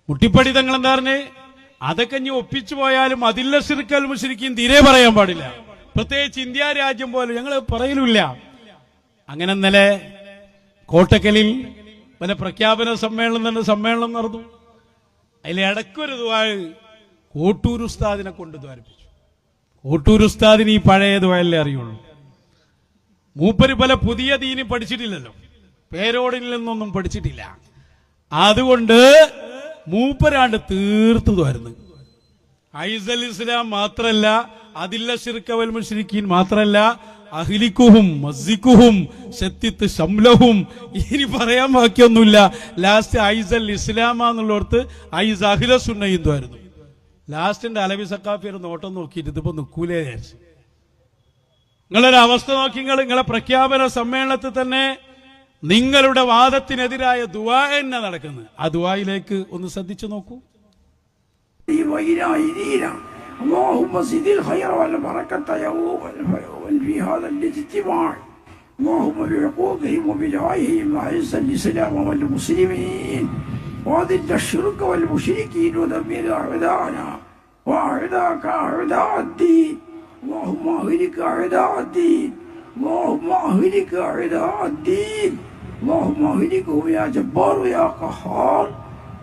മുട്ടിപ്പടി തങ്ങൾ എന്താ പറഞ്ഞ് അതൊക്കെ ഇനി ഒപ്പിച്ചു പോയാലും അതില്ല ശിർക്കൽ മുശ്രിക്കീൻ തീരെ പറയാൻ പാടില്ല. പ്രത്യേകിച്ച് ഇന്ത്യ രാജ്യം പോലെ ഞങ്ങൾ പറയലുമില്ല. അങ്ങനെ ഇന്നലെ കോട്ടക്കലിൽ പല പ്രഖ്യാപന സമ്മേളനം നടന്നു. അതിൽ ഇടയ്ക്കൊരു ദുആ കോട്ടൂർ ഉസ്താദിനെ കൊണ്ട് ദ്വാരിപ്പിച്ചു. കോട്ടൂർ ഉസ്താദിന് ഈ പഴയ ദുആയല്ലേ അറിയുള്ളൂ. മൂപ്പര് പല പുതിയ ദീനി പഠിച്ചിട്ടില്ലല്ലോ, പേരോടിൽ നിന്നൊന്നും പഠിച്ചിട്ടില്ല. അതുകൊണ്ട് മൂപ്പരാണ്ട് തീർത്തതുമായിരുന്നു. ഐസൽ ഇസ്ലാം മാത്രല്ല, അതില്ല ശിർക്കവൽ മുശ്രിക്കീൻ മാത്രല്ല, അഹ്ലിക്കുഹും മസ്സിക്കുഹും ശത്തിത്ത് ശംലഹും, ഇനി പറയാൻ ബാക്കിയൊന്നുമില്ല. ലാസ്റ്റ് ഐസൽ ഇസ്ലാമാന്നുള്ളടത്ത് ഐസ് അഹ്ല സുന്നയുമായിരുന്നു. ലാസ്റ്റിന്റെ അലവി സക്കാഫി ഒരു നോട്ടം നോക്കിയിട്ട് ഇതിപ്പോ നിൽക്കൂലേ വിചാരിച്ചു. നിങ്ങളൊരു അവസ്ഥ നോക്കി, നിങ്ങളെ പ്രഖ്യാപന സമ്മേളനത്തിൽ തന്നെ നിങ്ങളുടെ വാദത്തിനെതിരായ ദുആ തന്നെ നടക്കുന്നത്. ആ ദുആയിലേക്ക് ഒന്ന് ശ്രദ്ധിച്ചു നോക്കൂ. اللهم زد الخير والبركة يوما في هذا الاجتماع اللهم بعقوقهم وبدعائهم أعز الإسلام والمسلمين وأذل الشرك والمشركين ودمر أعداءنا وأعداءك أعداء الدين اللهم أهلك أعداء الدين اللهم أهلك أعداء الدين اللهم أهلكهم يا جبار يا قهار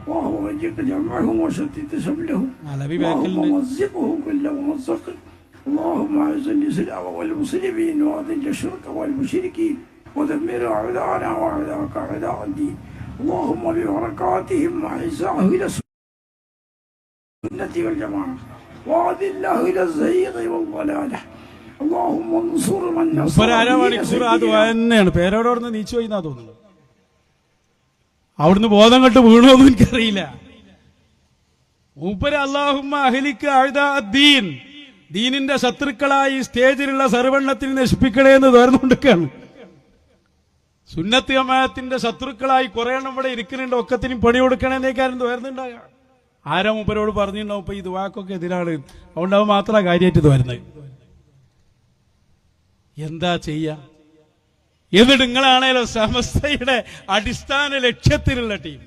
اللهم وجك جمعهم وشتت شملهم اللهم مزقهم كل ممزق اللهم أعز الإسلام والمسلمين وأذل الشرك والمشركين ودمر أعداءنا وأعداءك أعداء الدين اللهم ببركاتهم أعز أهل السنة والجماعة وأذل أهل الزيغ والضلالة اللهم انصر من نصر തന്നെയാണ്. പേരോടോടുന്ന് നീച്ചു പോയി എന്നാ തോന്നുന്നു. അവിടുന്ന് ബോധം കെട്ട് വീണോന്നും എനിക്കറിയില്ല. മൂപ്പര് അല്ലാഹുമ്മ അഹ്ലിക അഅദാഅദ്ദീൻ, ദീനിന്റെ ശത്രുക്കളായി സ്റ്റേജിലുള്ള സർവണ്ണത്തിന് നശിപ്പിക്കണേ എന്ന് തോന്നുകൊണ്ടിരിക്കുകയാണ്. സുന്നത്ത് ജമാഅത്തിന്റെ ശത്രുക്കളായി കുറെ എണ്ണം ഇവിടെ ഇരിക്കുന്നുണ്ട്, ഒക്കത്തിനും പണി കൊടുക്കണേന്നേക്കാരും തോന്നുന്നുണ്ടാകുക. ആരാ മൂപ്പരോട് പറഞ്ഞിട്ടുണ്ടാവും ഇപ്പൊ ഈ ദുആക്കൊക്കെ എതിരാണ്, അതുകൊണ്ട് അത് മാത്രമാണ് കാര്യമായിട്ട് തോന്നുന്നത്. എന്താ ചെയ്യാ? എന്നിട്ട് നിങ്ങളാണേലോ സമസ്തയുടെ അടിസ്ഥാന ലക്ഷ്യത്തിലുള്ള ടീം.